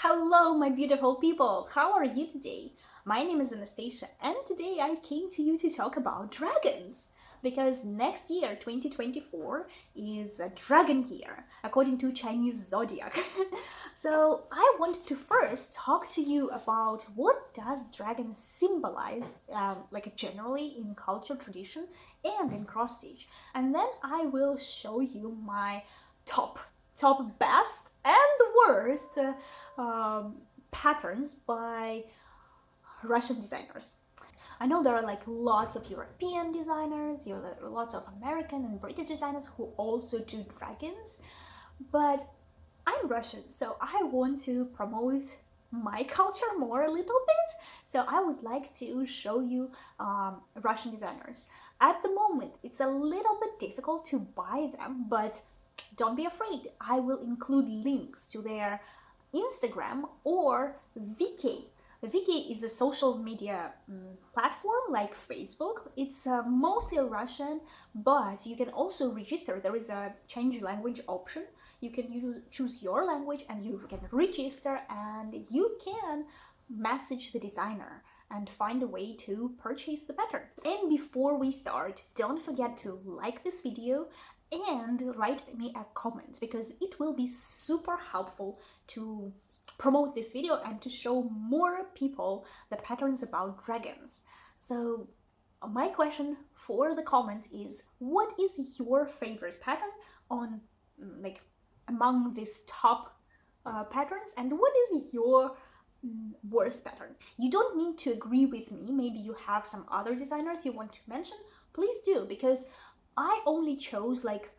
Hello, my beautiful people! How are you today? My name is Anastasia, and today I came to you to talk about dragons. Because next year, 2024, is a dragon year, according to Chinese zodiac. So I wanted to first talk to you about what does dragon symbolize, like generally in culture, tradition, and in cross stitch. And then I will show you my top best and worst patterns by Russian designers. I know there are like lots of European designers, there are lots of American and British designers who also do dragons, but I'm Russian, so I want to promote my culture more a little bit. So I would like to show you Russian designers. At the moment, it's a little bit difficult to buy them, but don't be afraid. I will include links to their Instagram or Vk. Vk is a social media platform like Facebook. It's mostly Russian, but you can also register. There is a change language option. You can choose your language and you can register, and you can message the designer and find a way to purchase the pattern. And before we start, don't forget to like this video and write me a comment, because it will be super helpful to promote this video and to show more people the patterns about dragons. So my question for the comment is, what is your favorite pattern on like among these top patterns, and what is your worst pattern? You don't need to agree with me. Maybe you have some other designers you want to mention. Please do, because I only chose like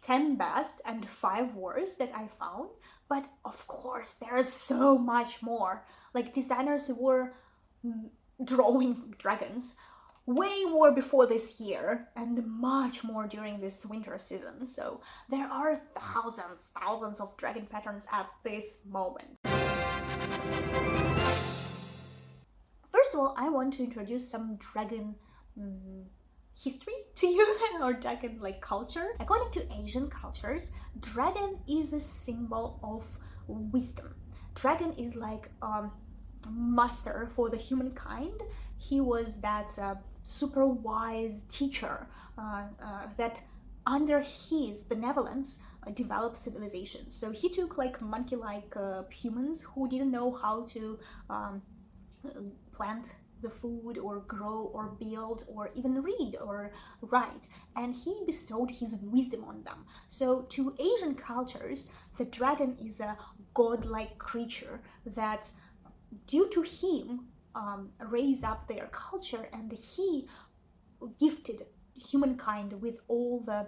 10 best and 5 worst that I found, but of course there's so much more. Like designers who were drawing dragons way more before this year and much more during this winter season. So there are thousands of dragon patterns at this moment. First of all, I want to introduce some dragon history to you or dragon like culture. According to Asian cultures, dragon is a symbol of wisdom. Dragon is like master for the humankind. He was that super wise teacher that under his benevolence developed civilizations. So he took like monkey-like humans who didn't know how to plant the food or grow or build or even read or write, and he bestowed his wisdom on them. So to Asian cultures, the dragon is a godlike creature that, due to him, raised up their culture, and he gifted humankind with all the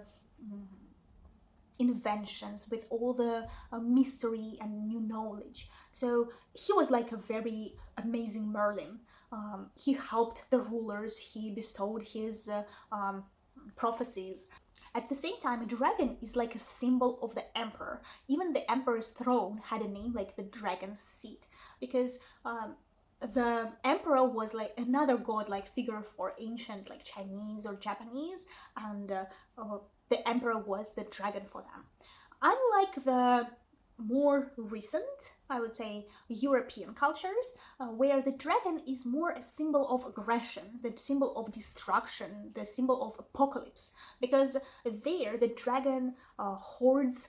inventions, with all the mystery and new knowledge. So he was like a very amazing Merlin. He helped the rulers, he bestowed his prophecies. At the same time, a dragon is like a symbol of the emperor. Even the emperor's throne had a name like the dragon's seat, because the emperor was like another god-like figure for ancient like Chinese or Japanese, and the emperor was the dragon for them. Unlike the more recent, I would say, European cultures, where the dragon is more a symbol of aggression, the symbol of destruction, the symbol of apocalypse, because there the dragon hoards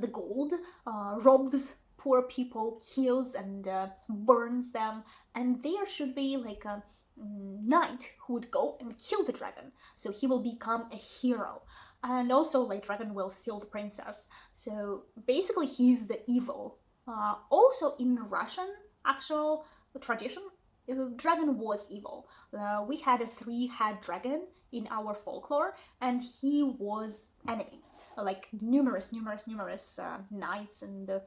the gold, robs poor people, kills and burns them, and there should be like a knight who would go and kill the dragon, so he will become a hero. And also like dragon will steal the princess, so basically he's the evil. Also in Russian actual tradition, dragon was evil. We had a 3-head dragon in our folklore, and he was enemy. Like numerous knights and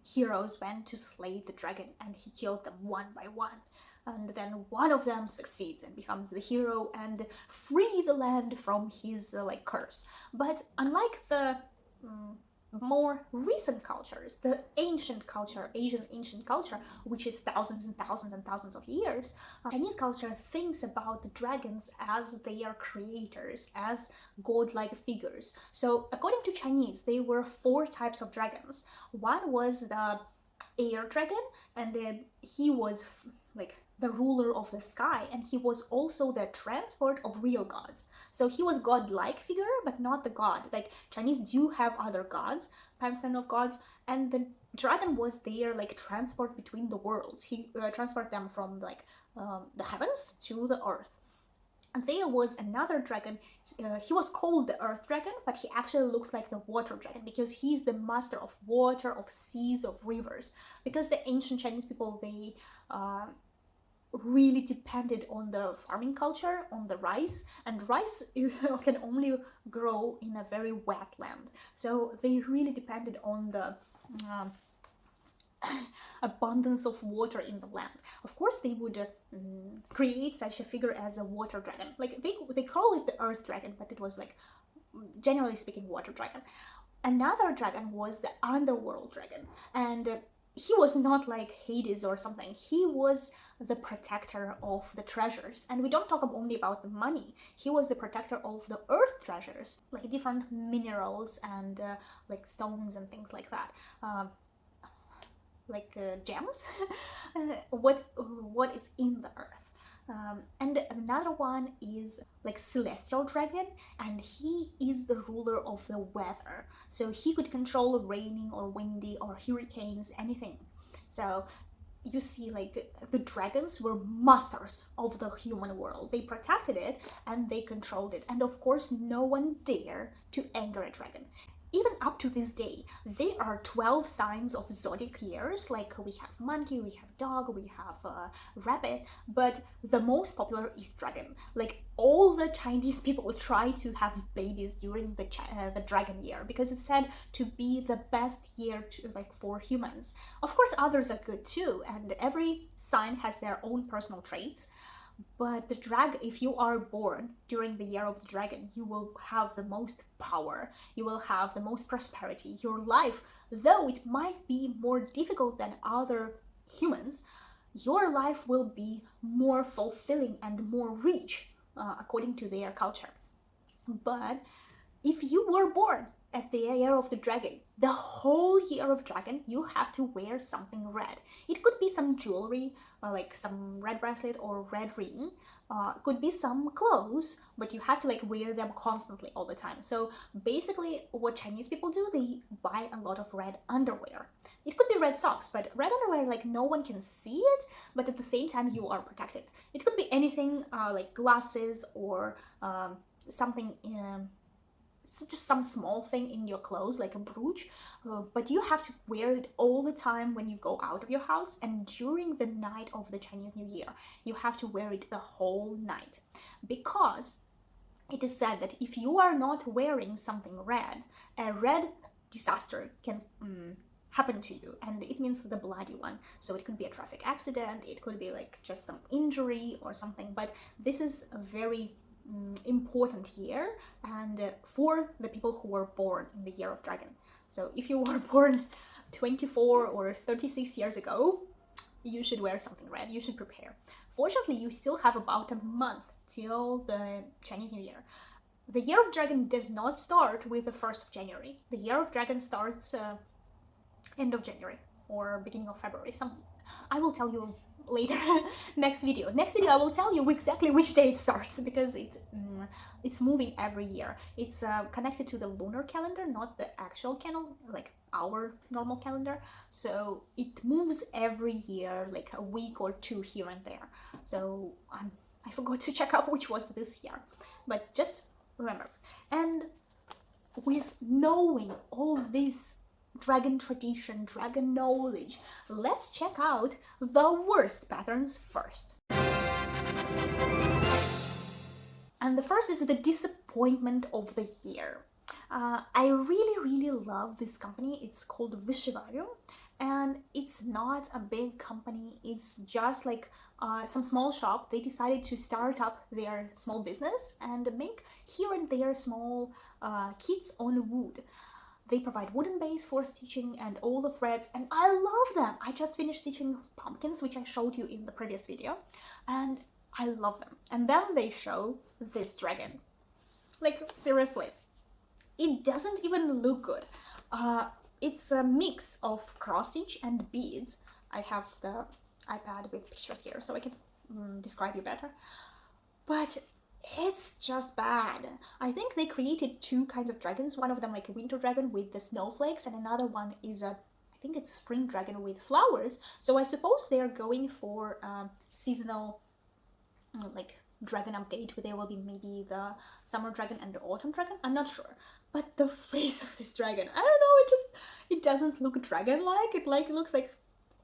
heroes went to slay the dragon, and he killed them one by one. And then one of them succeeds and becomes the hero and free the land from his like curse. But unlike the more recent cultures, the ancient culture, Asian ancient culture, which is thousands and thousands and thousands of years, Chinese culture thinks about the dragons as their creators, as godlike figures. So according to Chinese, there were 4 types of dragons. One was the air dragon, and he was like the ruler of the sky, and he was also the transport of real gods. So he was god-like figure, but not the god. Like Chinese do have other gods, pantheon of gods, and the dragon was their like transport between the worlds. He transported them from like the heavens to the earth. And there was another dragon. He was called the earth dragon, but he actually looks like the water dragon because he's the master of water, of seas, of rivers. Because the ancient Chinese people, they really depended on the farming culture, on the rice, and rice can only grow in a very wet land. So they really depended on the abundance of water in the land. Of course, they would create such a figure as a water dragon. Like they call it the earth dragon, but it was like, generally speaking, water dragon. Another dragon was the underworld dragon, and he was not like Hades or something. He was the protector of the treasures. And we don't talk only about the money. He was the protector of the earth treasures, like different minerals and like stones and things like that. Like gems, what is in the earth. And another one is like celestial dragon, and he is the ruler of the weather. So he could control raining or windy or hurricanes, anything. So you see, like the dragons were masters of the human world. They protected it and they controlled it. And of course, no one dare to anger a dragon. Even up to this day, there are 12 signs of zodiac years. Like we have monkey, we have dog, we have rabbit, but the most popular is dragon. Like all the Chinese people try to have babies during the dragon year because it's said to be the best year for humans. Of course, others are good too, and every sign has their own personal traits. But the dragon, if you are born during the year of the dragon, you will have the most power, you will have the most prosperity. Your life, though it might be more difficult than other humans, your life will be more fulfilling and more rich according to their culture. But if you were born at the year of the dragon, the whole year of dragon, you have to wear something red. It could be some jewelry, like some red bracelet or red ring. Could be some clothes, but you have to like wear them constantly all the time. So basically what Chinese people do, they buy a lot of red underwear. It could be red socks, but red underwear, like no one can see it, but at the same time you are protected. It could be anything like glasses or something just some small thing in your clothes like a brooch, but you have to wear it all the time when you go out of your house, and during the night of the Chinese New Year you have to wear it the whole night, because it is said that if you are not wearing something red, a red disaster can happen to you, and it means the bloody one. So it could be a traffic accident, it could be like just some injury or something, but this is a very important year, and for the people who were born in the year of dragon. So if you were born 24 or 36 years ago, you should wear something red, you should prepare. Fortunately, you still have about a month till the Chinese New Year. The year of dragon does not start with the 1st of January. The year of dragon starts end of January or beginning of February. I will tell you later. next video I will tell you exactly which day it starts, because it's moving every year. It's connected to the lunar calendar, not the actual calendar, like our normal calendar. So it moves every year, like a week or 2 here and there. So I forgot to check out which was this year, but just remember. And with knowing all this dragon tradition, dragon knowledge, let's check out the worst patterns first. And the first is the disappointment of the year. I really love this company. It's called Vishvario, and it's not a big company. It's just like some small shop. They decided to start up their small business and make here and there small kits on wood. They provide wooden base for stitching and all the threads, and I love them. I just finished stitching pumpkins, which I showed you in the previous video, and I love them. And then they show this dragon. Like, seriously, it doesn't even look good. It's a mix of cross stitch and beads. I have the iPad with pictures here so I can describe you better. But it's just bad. I think they created two kinds of dragons. One of them like a winter dragon with the snowflakes, and another one is I think it's spring dragon with flowers. So I suppose they are going for seasonal like dragon update, where there will be maybe the summer dragon and the autumn dragon. I'm not sure. But the face of this dragon, I don't know, it doesn't look dragon-like. It looks like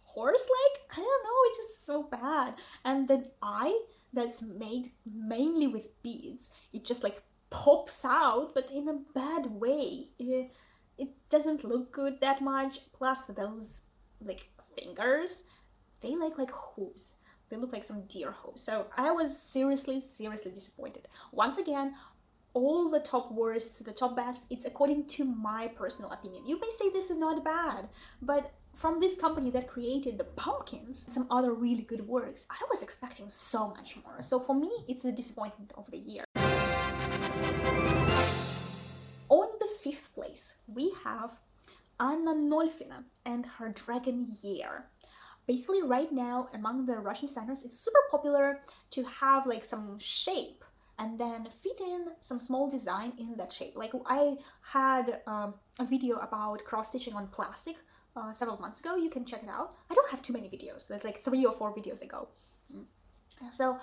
horse-like. I don't know, it's just so bad. And the eye that's made mainly with beads, it just like pops out, but in a bad way. It doesn't look good that much. Plus those like fingers, they look like hooves. They look like some deer hooves. So I was seriously disappointed. Once again, all the top worst, the top best, it's according to my personal opinion. You may say this is not bad, but from this company that created the pumpkins, some other really good works, I was expecting so much more. So for me, it's the disappointment of the year. On the 5th place, we have Anna Nolfina and her dragon Year. Basically, right now, among the Russian designers, it's super popular to have like some shape and then fit in some small design in that shape. Like I had a video about cross-stitching on plastic several months ago. You can check it out. I don't have too many videos. That's like 3 or 4 videos ago. So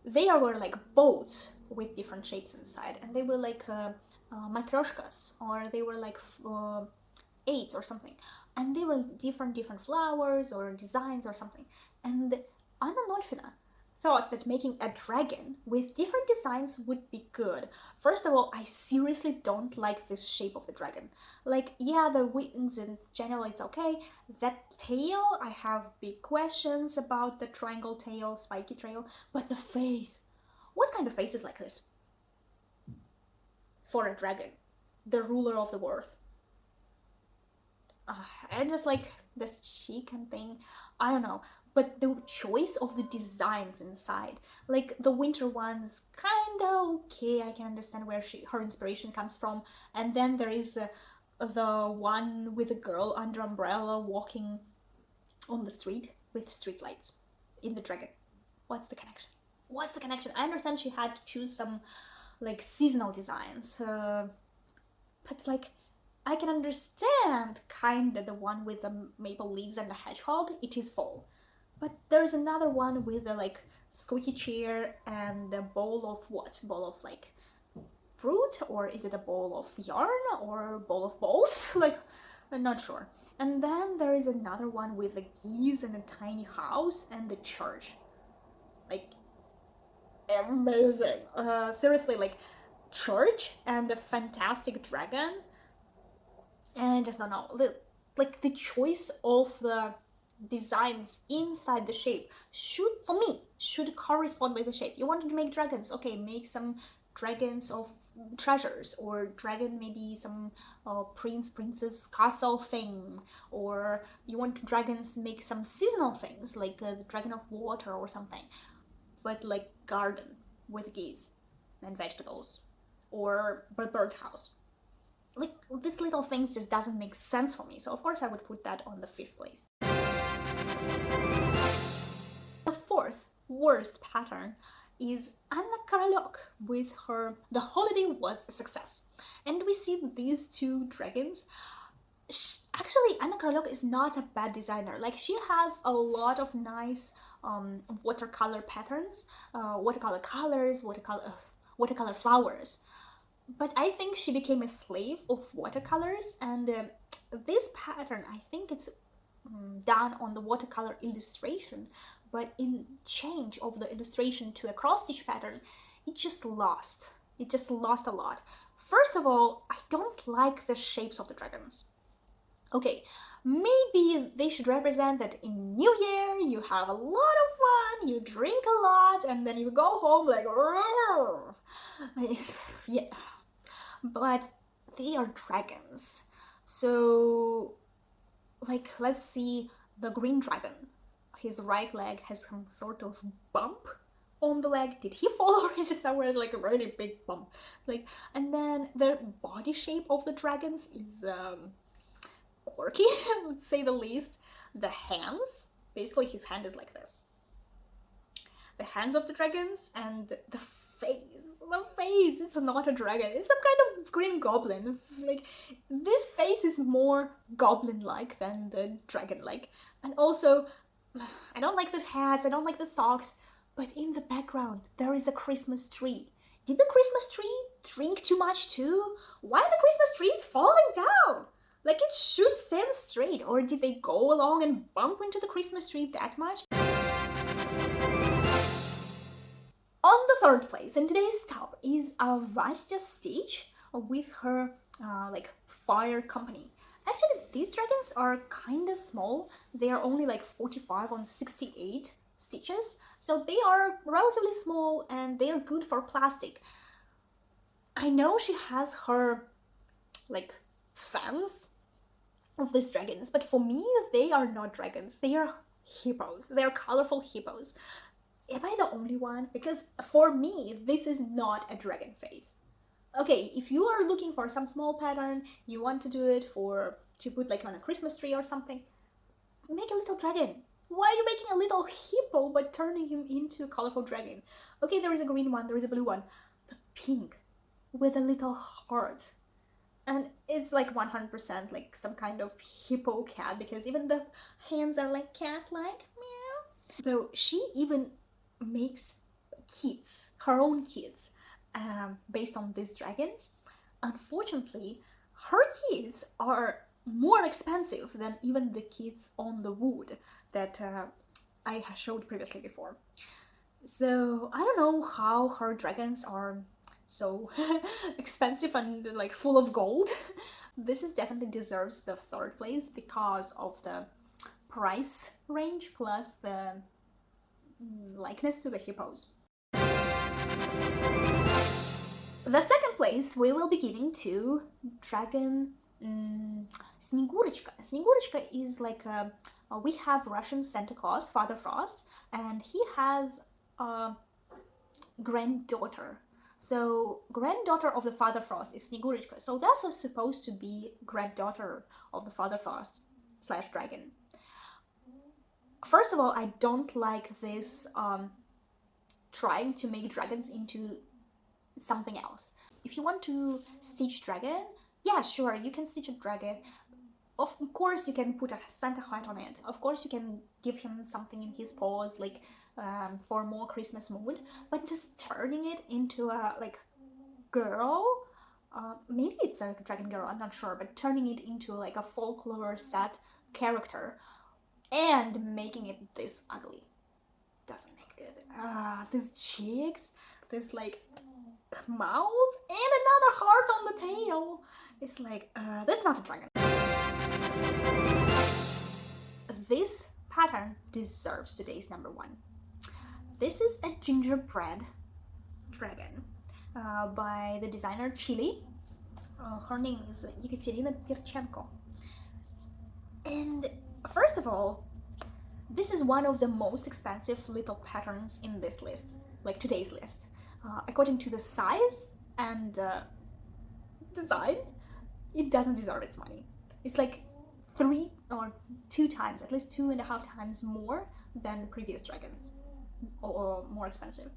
they were like boats with different shapes inside, and they were like matryoshkas, or they were like 8s or something, and they were different flowers or designs or something. And Anna Nolfina thought that making a dragon with different designs would be good. First of all, I seriously don't like this shape of the dragon. Like, yeah, the wings in general, it's okay. That tail, I have big questions about the triangle tail, spiky tail, but the face, what kind of face is like this? For a dragon, the ruler of the world. And just like this cheek and thing, I don't know. But the choice of the designs inside, like the winter ones, kinda okay. I can understand where her inspiration comes from. And then there is the one with a girl under umbrella walking on the street with street lights in the dragon. What's the connection? What's the connection? I understand she had to choose some like seasonal designs, but like I can understand kinda the one with the maple leaves and the hedgehog. It is fall. But there's another one with a like squeaky chair and a bowl of what? Bowl of like fruit? Or is it a bowl of yarn? Or a bowl of balls? Like, I'm not sure. And then there is another one with the geese and a tiny house and a church. Like, amazing. Seriously, like, church and a fantastic dragon. And I just don't know. Like, the choice of the designs inside the shape should correspond with the shape. You wanted to make dragons, okay, make some dragons of treasures, or dragon maybe some princess castle thing, or you want dragons to make some seasonal things like the dragon of water or something, but like garden with geese and vegetables, or birdhouse. Like, these little things just doesn't make sense for me, so of course I would put that on the 5th place. The 4th worst pattern is Anna Karalyok with her The Holiday Was a Success. And we see these two dragons. Actually, Anna Karalyok is not a bad designer. Like, she has a lot of nice watercolor patterns, watercolor colors, watercolor flowers. But I think she became a slave of watercolors, and this pattern, I think it's done on the watercolor illustration, but in change of the illustration to a cross-stitch pattern, it just lost a lot. First of all, I don't like the shapes of the dragons. Okay, maybe they should represent that in New Year you have a lot of fun, you drink a lot, and then you go home like yeah, but they are dragons. So, like, let's see the green dragon. His right leg has some sort of bump on the leg. Did he fall, or is it somewhere like a really big bump? Like, and then the body shape of the dragons is quirky, let's say the least. The hands, basically his hand is like this. The hands of the dragons and the face. The face, it's not a dragon, it's some kind of green goblin. Like, this face is more goblin-like than the dragon-like. And also, I don't like the hats, I don't like the socks, but in the background there is a Christmas tree. Did the Christmas tree drink too much too? Why the Christmas tree is falling down? Like, it should stand straight, or did they go along and bump into the Christmas tree that much? On the third place in today's top is Vastia Stitch with her like fire company. Actually, these dragons are kind of small. They are only like 45 on 68 stitches, so they are relatively small and they are good for plastic. I know she has her like fans of these dragons, but for me, they are not dragons. They are hippos. They are colorful hippos. Am I the only one? Because for me, this is not a dragon face. Okay, if you are looking for some small pattern, you want to do it to put like on a Christmas tree or something, make a little dragon. Why are you making a little hippo but turning him into a colorful dragon? Okay, there is a green one, there is a blue one. The pink with a little heart. And it's like 100% like some kind of hippo cat, because even the hands are like cat-like. Meow. So she even makes kids, her own kids, based on these dragons. Unfortunately, her kids are more expensive than even the kids on the wood that I showed previously before. So I don't know how her dragons are so expensive and like full of gold. This is definitely deserves the third place because of the price range plus the likeness to the hippos. The second place we will be giving to dragon Snegurочка. Snegurочка is like we have Russian Santa Claus, Father Frost, and he has a granddaughter. So granddaughter of the Father Frost is Snegurочка. So that's supposed to be granddaughter of the Father Frost / dragon. First of all, I don't like this trying to make dragons into something else. If you want to stitch dragon, yeah, sure, you can stitch a dragon. Of course, you can put a Santa hat on it. Of course, you can give him something in his paws, like for more Christmas mood. But just turning it into a like girl, maybe it's a dragon girl, I'm not sure. But turning it into like a folklore set character and making it this ugly doesn't make good. These cheeks, this like mouth, and another heart on the tail. It's like, that's not a dragon. This pattern deserves today's number one. This is a gingerbread dragon by the designer Chili. Her name is Ekaterina Pirchenko. And first of all, this is one of the most expensive little patterns in this list, like today's list. According to the size and design, it doesn't deserve its money. It's like 3 or 2 times, at least 2.5 times more than previous dragons, or more expensive.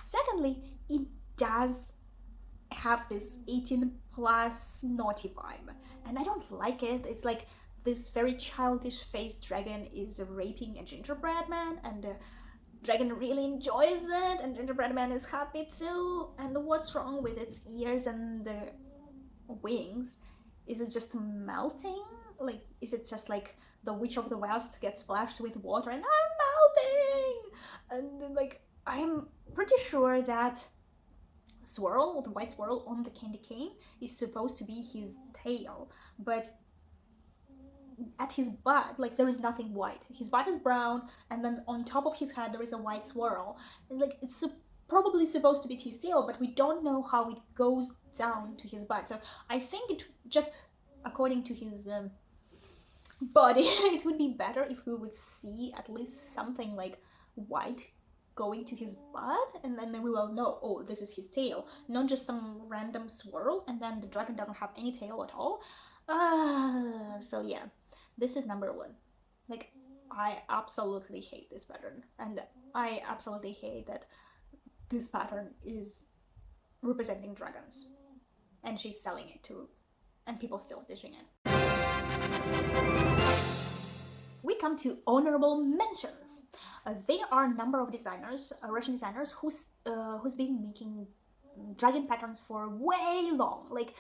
Secondly, it does have this 18 plus naughty vibe, and I don't like it. It's like this very childish faced dragon is raping a gingerbread man, and the dragon really enjoys it, and gingerbread man is happy too. And what's wrong with its ears and the wings? Is it just melting? Like, is it just like the Witch of the West gets splashed with water and I'm melting? And like, I'm pretty sure that swirl, the white swirl on the candy cane, is supposed to be his tail, but at his butt, like, there is nothing white. His butt is brown, and then on top of his head there is a white swirl, and like, it's probably supposed to be his tail, but we don't know how it goes down to his butt. So I think it just according to his body. It would be better if we would see at least something like white going to his butt, and then we will know, oh, this is his tail, not just some random swirl and then the dragon doesn't have any tail at all. So yeah, this is number one. Like, I absolutely hate this pattern, and I absolutely hate that this pattern is representing dragons and she's selling it to, and people still stitching it. We come to honorable mentions. There are a number of designers, Russian designers, who's been making dragon patterns for way long, like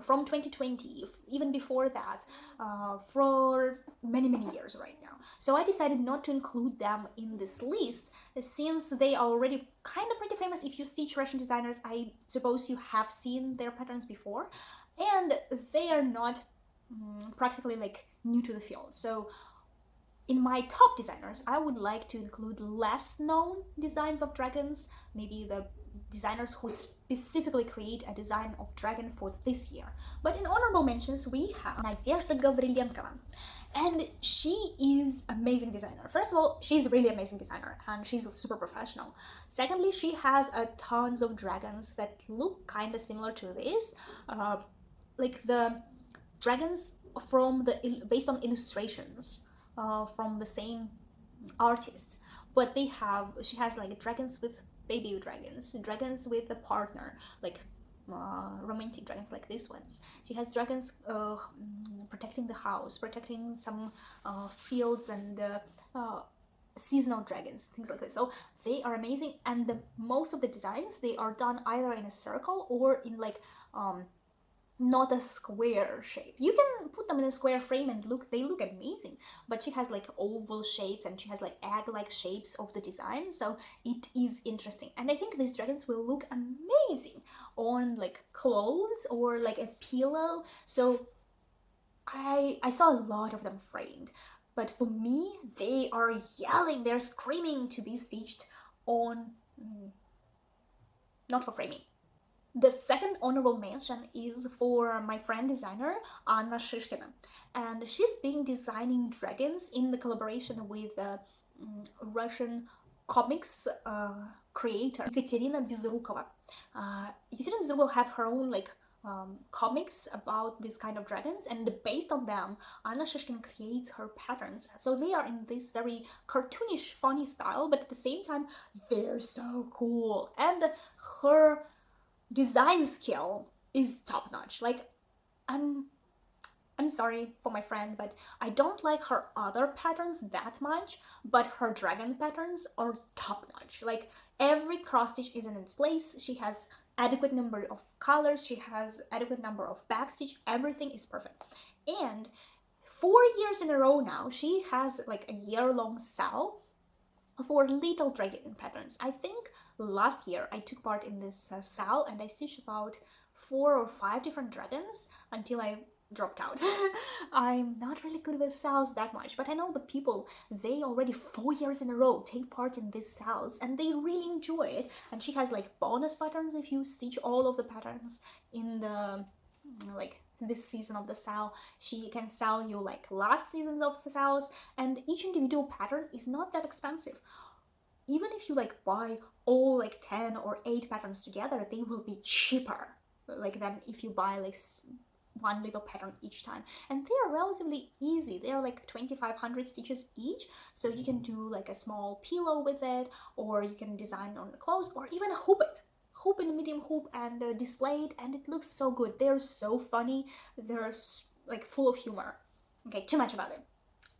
from 2020, even before that, for many years right now. So I decided not to include them in this list, since they are already kind of pretty famous. If you stitch Russian designers, I suppose you have seen their patterns before, and they are not practically like new to the field. So in my top designers, I would like to include less known designs of dragons, maybe the designers who specifically create a design of dragon for this year. But in honorable mentions, we have Nadezhda Gavrilenkova. And she is amazing designer. First of all, she's a really amazing designer and she's super professional. Secondly, she has a tons of dragons that look kind of similar to this, like the dragons from based on illustrations from the same artist. But she has like dragons with baby dragons, dragons with a partner, like romantic dragons like these ones. She has dragons protecting the house, protecting some fields, and seasonal dragons, things like this. So they are amazing, and most of the designs, they are done either in a circle or in like not a square shape. You can put them in a square frame and they look amazing, but she has like oval shapes and she has like egg-like shapes of the design, so it is interesting. And I think these dragons will look amazing on like clothes or like a pillow. So I saw a lot of them framed, but for me, they are yelling, they're screaming to be stitched on, not for framing. The second honorable mention is for my friend designer, Anna Shishkina. And she's been designing dragons in the collaboration with Russian comics creator Ekaterina Bezrukova. Ekaterina Bezrukova will have her own like comics about this kind of dragons, and based on them, Anna Shishkin creates her patterns. So they are in this very cartoonish, funny style, but at the same time, they're so cool. And her design skill is top notch. Like, I'm sorry for my friend, but I don't like her other patterns that much, but her dragon patterns are top notch. Like, every cross stitch is in its place. She has adequate number of colors, she has adequate number of backstitch, everything is perfect. And 4 years in a row now, she has like a year-long sale for little dragon patterns. I think last year I took part in this sale and I stitched about 4 or 5 different dragons until I dropped out. I'm not really good with sales that much, but I know the people, they already 4 years in a row take part in these sales and they really enjoy it. And she has like bonus patterns if you stitch all of the patterns in the like this season of the sale. She can sell you like last seasons of the sales, and each individual pattern is not that expensive. Even if you like buy all like 10 or 8 patterns together, they will be cheaper like than if you buy like one little pattern each time. And they are relatively easy. They are like 2500 stitches each, so you can do like a small pillow with it, or you can design on the clothes, or even hoop in a medium hoop and display it, and it looks so good. They're so funny, they're like full of humor. Okay, too much about it.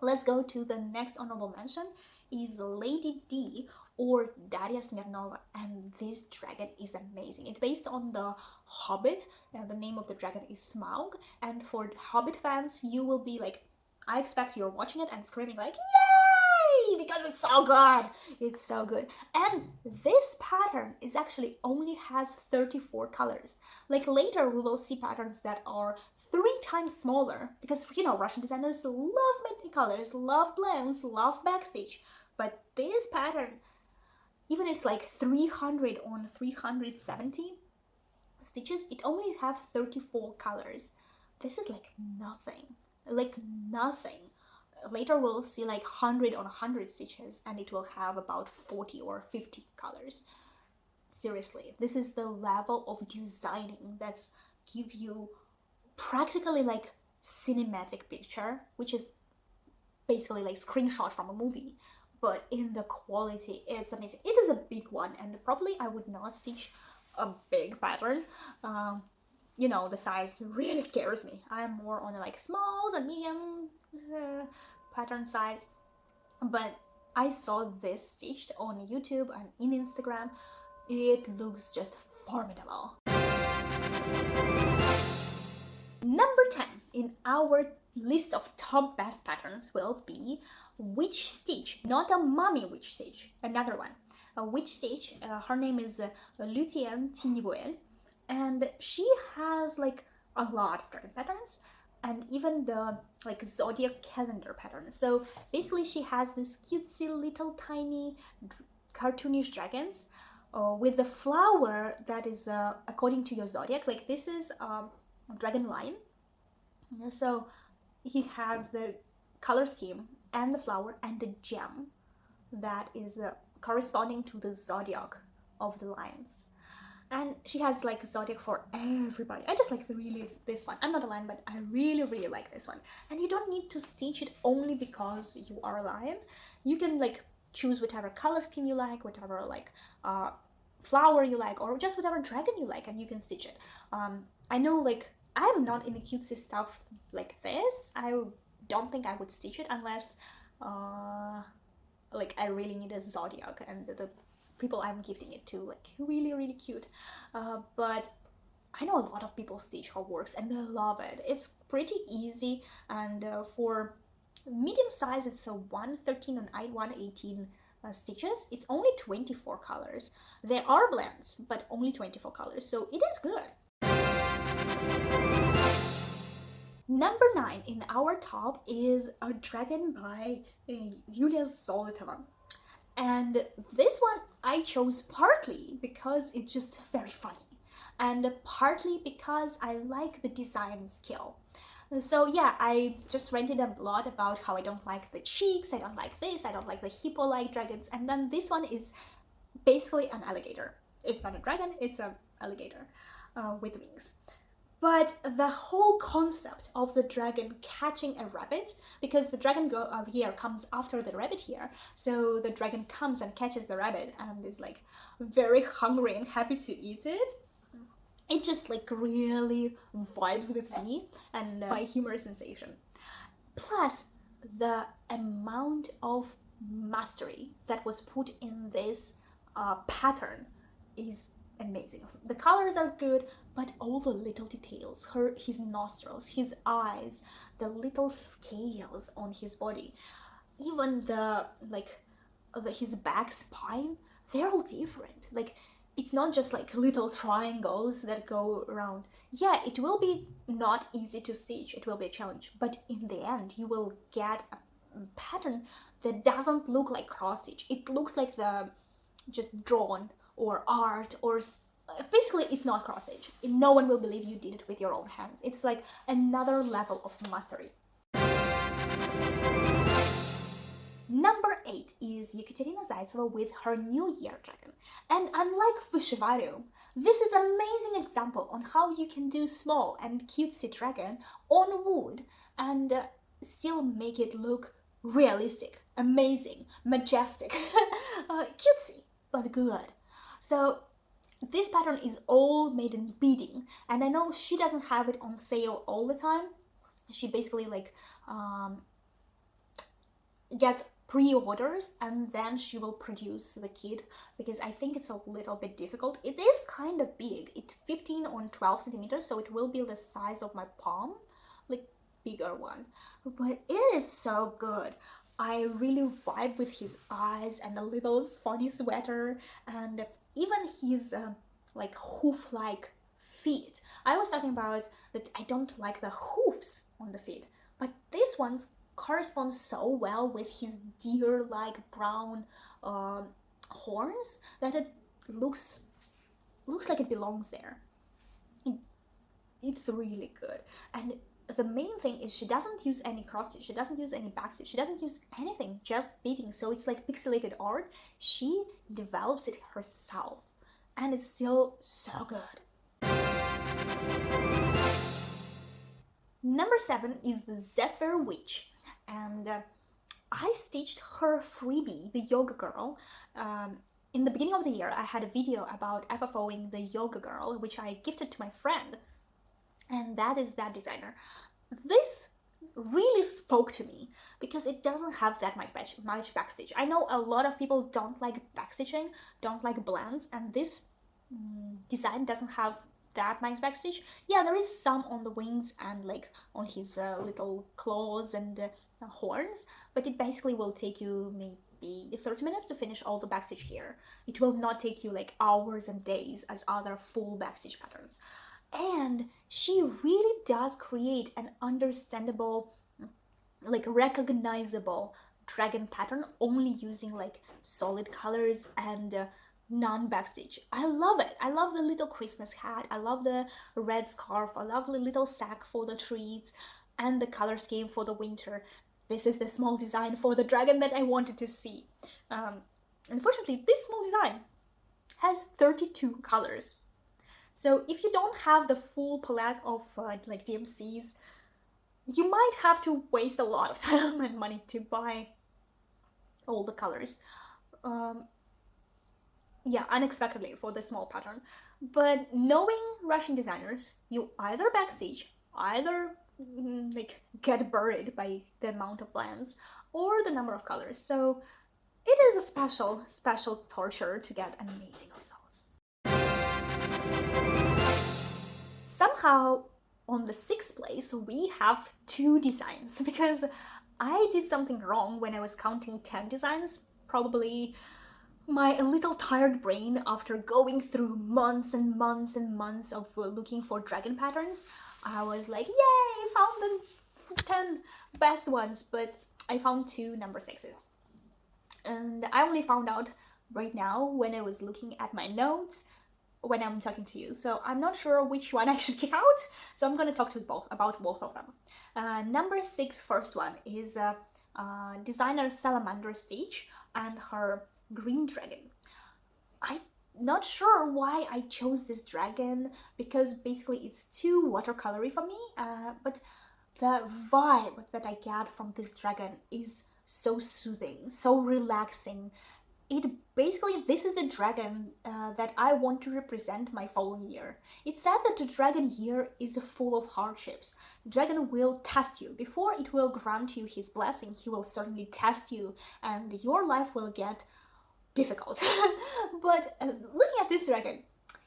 Let's go to the next honorable mention, is Lady D, or Daria Smirnova, and this dragon is amazing. It's based on the Hobbit, and the name of the dragon is Smaug, and for Hobbit fans, you will be like, I expect you're watching it and screaming like, yay! Because it's so good! It's so good. And this pattern is actually only has 34 colors. Like later we will see patterns that are 3 times smaller, because you know, Russian designers love many colors, love blends, love backstitch. But this pattern, even it's like 300 on 370 stitches, it only have 34 colors. this is like nothing, like nothing. Later we'll see like 100 on 100 stitches and it will have about 40 or 50 colors. Seriously, this is the level of designing that's give you practically like cinematic picture, which is basically like screenshot from a movie, but in the quality it's amazing. It is a big one and probably I would not stitch a big pattern. You know, the size really scares me. I'm more on like smalls and medium pattern size, but I saw this stitched on YouTube and in Instagram. It looks just formidable. Number 10 in our list of top best patterns will be Witch Stitch, not a Mummy Witch Stitch, another one. A Witch Stitch, her name is Lucienne Tignoel, and she has like a lot of dragon patterns and even the like zodiac calendar patterns. So basically she has this cutesy little tiny cartoonish dragons with the flower that is according to your zodiac. Like this is a dragon line, so he has the color scheme and the flower and the gem that is corresponding to the zodiac of the lions. And she has like zodiac for everybody. I just like this one. I'm not a lion, but I really like this one. And you don't need to stitch it only because you are a lion. You can like choose whatever color scheme you like, whatever like flower you like, or just whatever dragon you like, and you can stitch it. I know like I'm not in the cutesy stuff like this. I don't think I would stitch it unless like I really need a zodiac and the people I'm gifting it to like really cute. But I know a lot of people stitch her works and they love it. It's pretty easy, and for medium size it's a 113 and 118 stitches. It's only 24 colors. There are blends, but only 24 colors, so it is good. Number 9 in our top is a dragon by Yulia Zolotova. And this one I chose partly because it's just very funny, and partly because I like the design skill. So yeah, I just ranted a lot about how I don't like the cheeks, I don't like this, I don't like the hippo-like dragons, and then this one is basically an alligator. It's not a dragon, it's an alligator with wings. But the whole concept of the dragon catching a rabbit, because the dragon here comes after the rabbit here, so the dragon comes and catches the rabbit and is like very hungry and happy to eat it. It just like really vibes with me and my humor sensation. Plus, the amount of mastery that was put in this pattern is amazing. The colors are good, but all the little details, his nostrils, his eyes, the little scales on his body, even his back spine, they're all different. Like it's not just like little triangles that go around. Yeah, it will be not easy to stitch, it will be a challenge, but in the end you will get a pattern that doesn't look like cross stitch. It looks like the just drawn or art, or basically it's not cross stitch. No one will believe you did it with your own hands. It's like another level of mastery. Number 8 is Ekaterina Zaitseva with her New Year dragon. And unlike Vishvaru, this is an amazing example on how you can do small and cutesy dragon on wood and still make it look realistic, amazing, majestic, cutesy, but good. So this pattern is all made in beading, and I know she doesn't have it on sale all the time. She basically like gets pre-orders and then she will produce the kit, because I think it's a little bit difficult. It is kind of big. It's 15 on 12 centimeters, so it will be the size of my palm, like bigger one, but it is so good. I really vibe with his eyes and the little funny sweater and even his like hoof-like feet. I was talking about that I don't like the hoofs on the feet, but this one's corresponds so well with his deer-like brown horns that it looks like it belongs there. It's really good, and the main thing is she doesn't use any cross stitch, she doesn't use any back stitch, she doesn't use anything, just beading. So it's like pixelated art. She develops it herself, and it's still so good. Number 7 is the Zephyr Witch, and I stitched her freebie, the Yoga Girl. In the beginning of the year, I had a video about FFOing the Yoga Girl, which I gifted to my friend, and that is that designer. This really spoke to me because it doesn't have that much backstitch. I know a lot of people don't like backstitching, don't like blends, and this design doesn't have that much backstitch. Yeah, there is some on the wings and like on his little claws and horns, but it basically will take you maybe 30 minutes to finish all the backstitch here. It will not take you like hours and days as other full backstitch patterns. And she really does create an understandable, like recognizable dragon pattern only using like solid colors and non-backstitch. I love it. I love the little Christmas hat, I love the red scarf, I love the little sack for the treats, and the color scheme for the winter. This is the small design for the dragon that I wanted to see. Unfortunately, this small design has 32 colors. So if you don't have the full palette of like DMCs, you might have to waste a lot of time and money to buy all the colors. Yeah, unexpectedly for the small pattern. But knowing Russian designers, you either backstitch, either like get buried by the amount of blends or the number of colors. So it is a special torture to get amazing results. Somehow on the 6th place we have 2 designs because I did something wrong when I was counting 10 designs. Probably my little tired brain, after going through months and months and months of looking for dragon patterns, I was like, yay, found the 10 best ones, but I found 2 number 6s. And I only found out right now when I was looking at my notes when I'm talking to you, so I'm not sure which one I should kick out, so I'm going to talk to about both of them. Number 6 first one is designer Salamander Stitch and her green dragon. I'm not sure why I chose this dragon because basically it's too watercolory for me, but the vibe that I get from this dragon is so soothing, so relaxing. This is the dragon that I want to represent my following year. It's said that the dragon year is full of hardships. Dragon will test you. Before it will grant you his blessing, he will certainly test you and your life will get difficult. But looking at this dragon,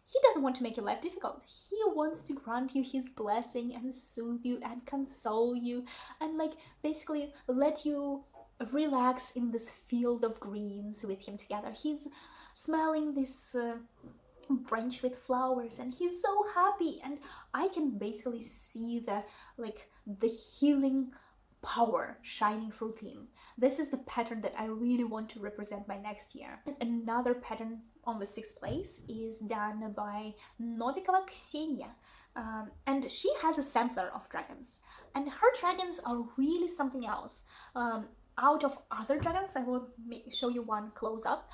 he doesn't want to make your life difficult. He wants to grant you his blessing and soothe you and console you and like basically let you relax in this field of greens with him together. He's smelling this branch with flowers and he's so happy, and I can basically see the healing power shining through him. This is the pattern that I really want to represent my next year. Another pattern on the 6th place is done by Novikova Ksenia. And she has a sampler of dragons, and her dragons are really something else. Out of other dragons, I will show you one close up.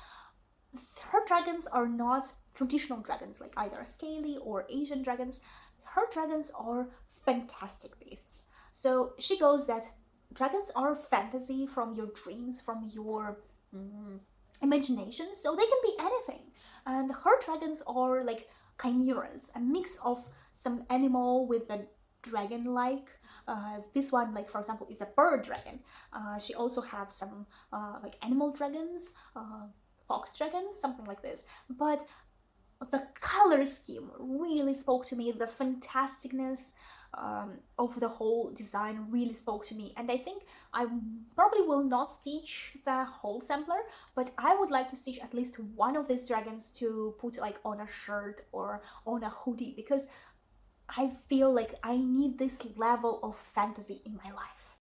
Her dragons are not traditional dragons like either scaly or Asian dragons. Her dragons are fantastic beasts. So she goes that dragons are fantasy from your dreams, from your imagination, so they can be anything. And her dragons are like chimeras, a mix of some animal with a dragon-like. This one, like for example, is a bird dragon. She also has some like animal dragons, fox dragon, something like this. But the color scheme really spoke to me. The fantasticness of the whole design really spoke to me, and I think I probably will not stitch the whole sampler, but I would like to stitch at least one of these dragons to put like on a shirt or on a hoodie, because I feel like I need this level of fantasy in my life.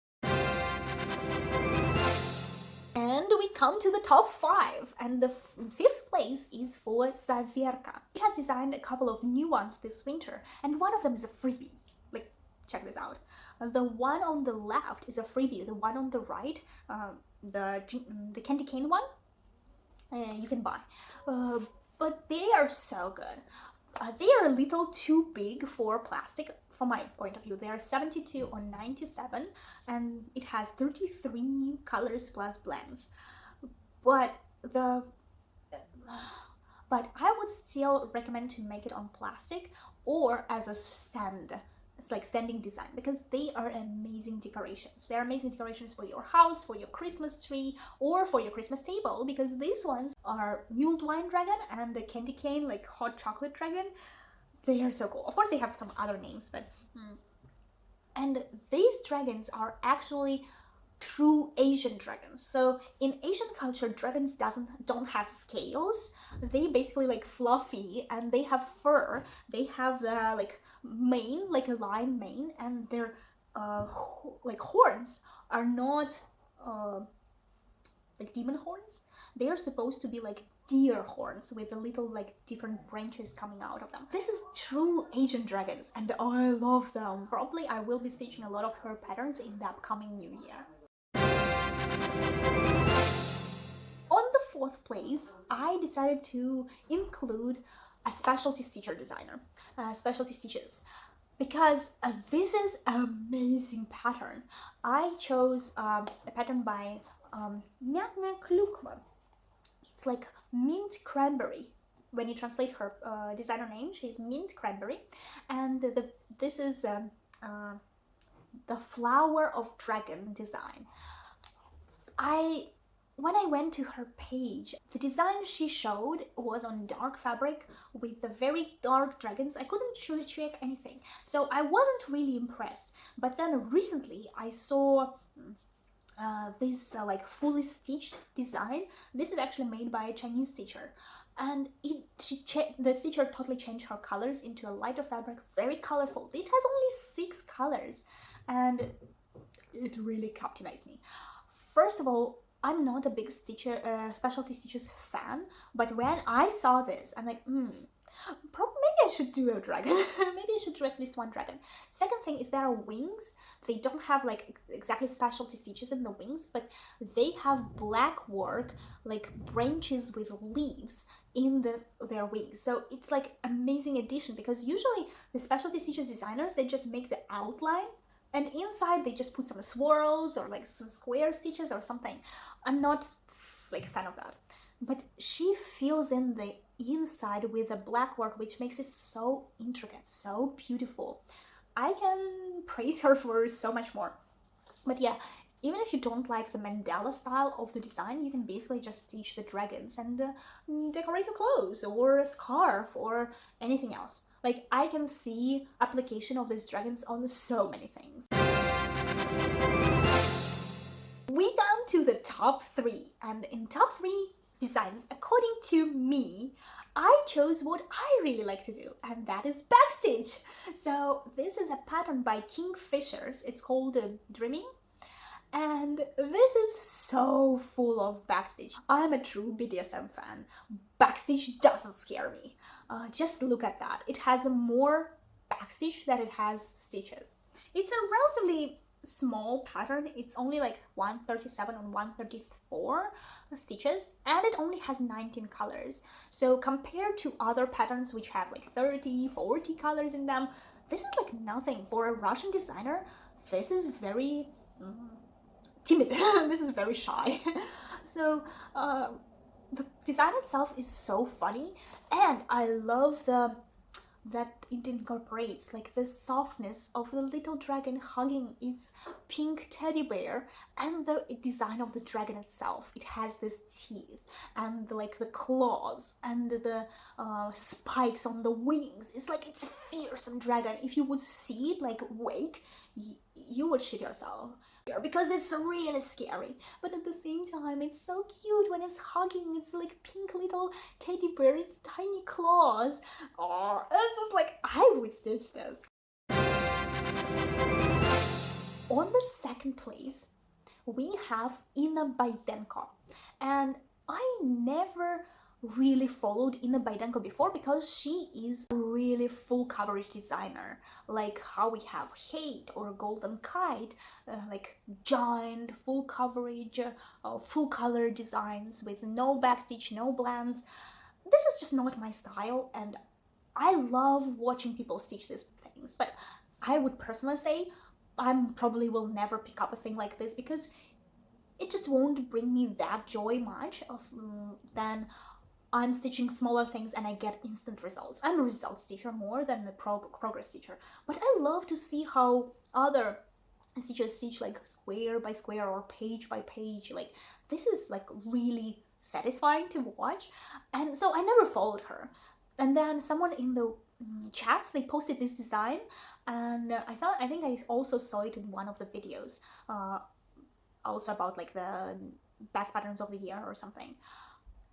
And we come to the top 5, and the 5th place is for Saverka. She has designed a couple of new ones this winter, and one of them is a freebie. Like, check this out. The one on the left is a freebie. The one on the right, the candy cane one, you can buy. But they are so good. They are a little too big for plastic from my point of view. They are 72 on 97 and it has 33 colors plus blends. But I would still recommend to make it on plastic or as a stand. It's like standing design because they are amazing decorations. They're amazing decorations for your house, for your Christmas tree, or for your Christmas table, because these ones are mulled wine dragon and the candy cane, like hot chocolate dragon. They are so cool. Of course, they have some other names, but and these dragons are actually true Asian dragons. So in Asian culture, dragons don't have scales. They basically like fluffy and they have fur. They have the like mane, like a lion mane, and their like horns are not like demon horns. They are supposed to be like deer horns with the little like different branches coming out of them. This is true Asian dragons and I love them. Probably I will be stitching a lot of her patterns in the upcoming new year. On the fourth place, I decided to include a specialty stitcher designer, specialty stitches, because this is an amazing pattern. I chose a pattern by Mjatne Klukma. It's like mint cranberry. When you translate her designer name, she's mint cranberry, and this is the flower of dragon design. When I went to her page, the design she showed was on dark fabric with the very dark dragons. I couldn't check anything, so I wasn't really impressed. But then recently I saw this like fully stitched design. This is actually made by a Chinese stitcher, and the stitcher totally changed her colors into a lighter fabric, very colorful. It has only 6 colors, and it really captivates me. First of all, I'm not a big specialty stitches fan, but when I saw this, I'm like, probably maybe I should do a dragon. Maybe I should do at least one dragon. Second thing is there are wings. They don't have like exactly specialty stitches in the wings, but they have black work, like branches with leaves in their wings. So it's like amazing addition, because usually the specialty stitches designers, they just make the outline and inside they just put some swirls or like some square stitches or something. I'm not like fan of that. But she fills in the inside with the black work, which makes it so intricate, so beautiful. I can praise her for so much more. But yeah, even if you don't like the mandala style of the design, you can basically just stitch the dragons and decorate your clothes or a scarf or anything else. Like, I can see application of these dragons on so many things. We come to the top 3, and in top 3 designs, according to me, I chose what I really like to do, and that is backstitch. So this is a pattern by Kingfishers. It's called Dreaming, and this is so full of backstitch. I'm a true BDSM fan. Backstitch doesn't scare me. Just look at that. It has more backstitch than it has stitches. It's a relatively small pattern. It's only like 137 on 134 stitches, and it only has 19 colors. So compared to other patterns which have like 30, 40 colors in them, this is like nothing. For a Russian designer, this is very timid. This is very shy. So the design itself is so funny, and I love that it incorporates like the softness of the little dragon hugging its pink teddy bear, and the design of the dragon itself. It has this teeth and like the claws and the spikes on the wings. It's like it's a fearsome dragon. If you would see it like wake, you would shit yourself, because it's really scary. But at the same time, it's so cute when it's hugging its like pink little teddy bear, its tiny claws. Oh, it's just like, I would stitch this. On the second place, we have Inna Baidenko, and I never really followed Ina Baidenko before, because she is a really full coverage designer, like how we have Hate or Golden Kite, like giant full coverage, full color designs with no backstitch, no blends. This is just not my style, and I love watching people stitch these things, but I would personally say I probably will never pick up a thing like this, because it just won't bring me that joy much of than I'm stitching smaller things and I get instant results. I'm a result stitcher more than a progress stitcher, but I love to see how other stitchers stitch like square by square or page by page. Like, this is like really satisfying to watch, and so I never followed her. And then someone in the chats, they posted this design, and I think I also saw it in one of the videos, also about like the best patterns of the year or something.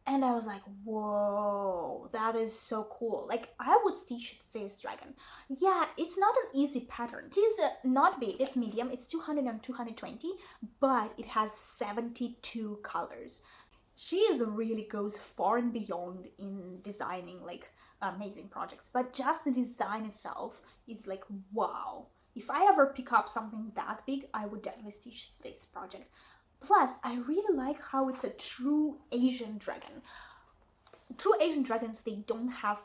And I was like, whoa, that is so cool. Like, I would stitch this dragon. Yeah, it's not an easy pattern. It is not big, it's medium, it's 200 and 220, but it has 72 colors. She really goes far and beyond in designing like amazing projects, but just the design itself is like, wow. If I ever pick up something that big, I would definitely stitch this project. Plus, I really like how it's a true Asian dragon. True Asian dragons, they don't have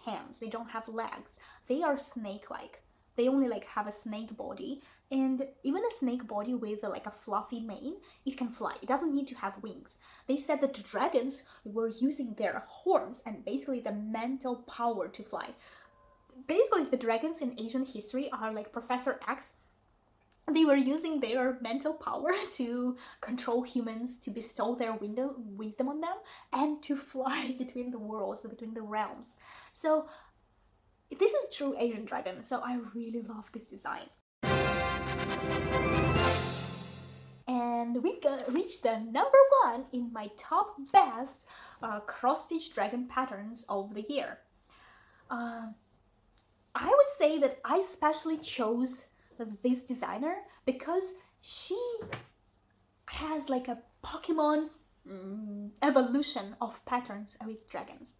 hands, they don't have legs. They are snake-like. They only like have a snake body, and even a snake body with like a fluffy mane, it can fly. It doesn't need to have wings. They said that the dragons were using their horns and basically the mental power to fly. Basically, the dragons in Asian history are like Professor X. They were using their mental power to control humans, to bestow their wisdom on them, and to fly between the worlds, between the realms. So this is true Asian dragon, so I really love this design. And we reached the number 1 in my top best cross-stitch dragon patterns of the year. I would say that I specially chose this designer because she has like a Pokemon evolution of patterns with dragons.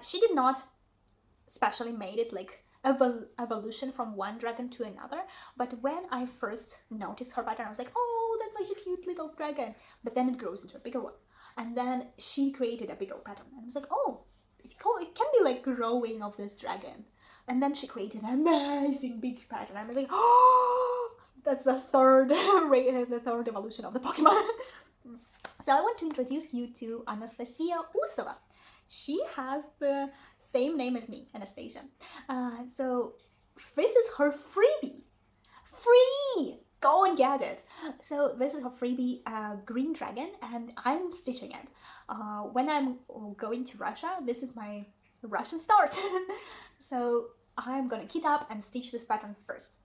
She did not specially made it like evolution from one dragon to another, but when I first noticed her pattern, I was like, oh, that's such a cute little dragon. But then it grows into a bigger one, and then she created a bigger pattern, and I was like, oh, it can be like growing of this dragon. And then she created an amazing big pattern. I'm like, oh, that's the third evolution of the Pokemon. So I want to introduce you to Anastasia Usova. She has the same name as me, Anastasia. So this is her freebie. Free! Go and get it. So this is her freebie green dragon, and I'm stitching it. When I'm going to Russia, this is my Russian start. So I'm gonna kit up and stitch this pattern first.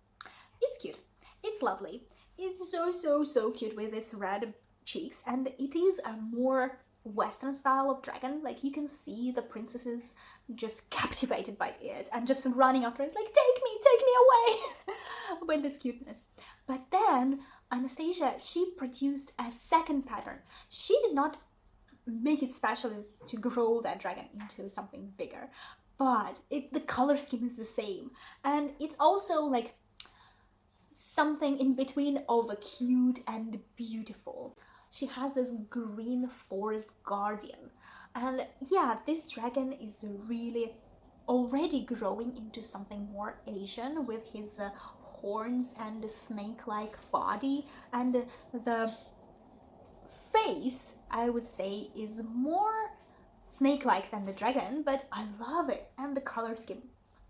It's cute, it's lovely, it's so cute with its red cheeks, and it is a more Western style of dragon. Like, you can see the princesses just captivated by it and just running after it. It's like, take me away with this cuteness. But then Anastasia, she produced a second pattern. She did not make it special to grow that dragon into something bigger, but the color scheme is the same, and it's also like something in between of a cute and beautiful. She has this green forest guardian, and yeah, this dragon is really already growing into something more Asian with his horns and snake-like body, and the face, I would say, is more snake-like than the dragon, but I love it, and the color scheme,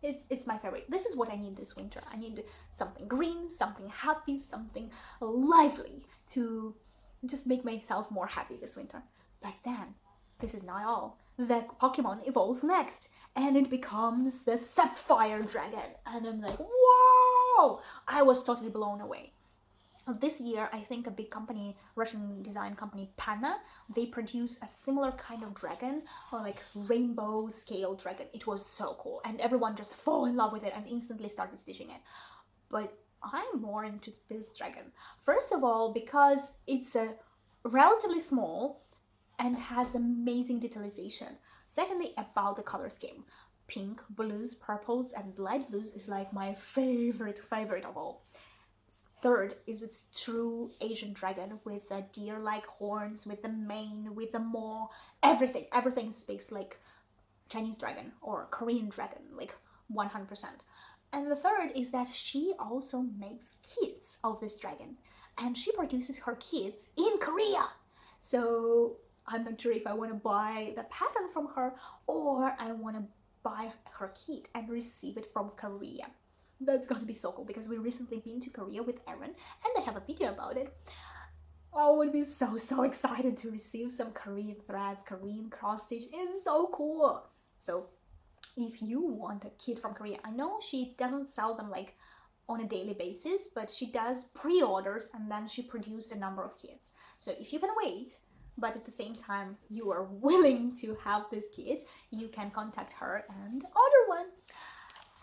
it's my favorite. This is what I need this winter. I need something green, something happy, something lively to just make myself more happy this winter. But then, this is not all. The Pokemon evolves next, and it becomes the Sapphire Dragon, and I'm like, whoa! I was totally blown away. This year, I think a big company, Russian design company Panna, they produce a similar kind of dragon, or like rainbow scale dragon. It was so cool, and everyone just fell in love with it and instantly started stitching it. But I'm more into this dragon. First of all, because it's a relatively small, and has amazing detailization. Secondly, about the color scheme. Pink, blues, purples, and light blues is like my favorite of all. Third is its true Asian dragon with the deer-like horns, with the mane, with the maw, everything. Everything speaks like Chinese dragon or Korean dragon, like 100%. And the third is that she also makes kids of this dragon, and she produces her kids in Korea. So I'm not sure if I want to buy the pattern from her or I want to buy her kit and receive it from Korea. That's going to be so cool because we recently been to Korea with Erin and I have a video about it. I would be so excited to receive some Korean threads, Korean cross stitch. It's so cool. So if you want a kit from Korea, I know she doesn't sell them like on a daily basis, but she does pre-orders and then she produces a number of kits. So if you can wait, but at the same time you are willing to have this kit, you can contact her and order one.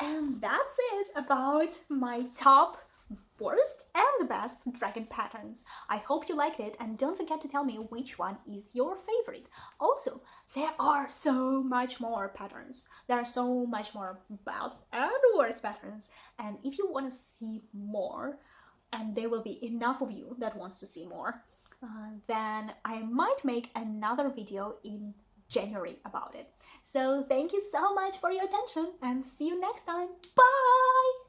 And that's it about my top, worst, and the best dragon patterns. I hope you liked it, and don't forget to tell me which one is your favorite. Also, there are so much more patterns. There are so much more best and worst patterns. And if you want to see more, and there will be enough of you that wants to see more, then I might make another video in January about it. So thank you so much for your attention and see you next time. Bye!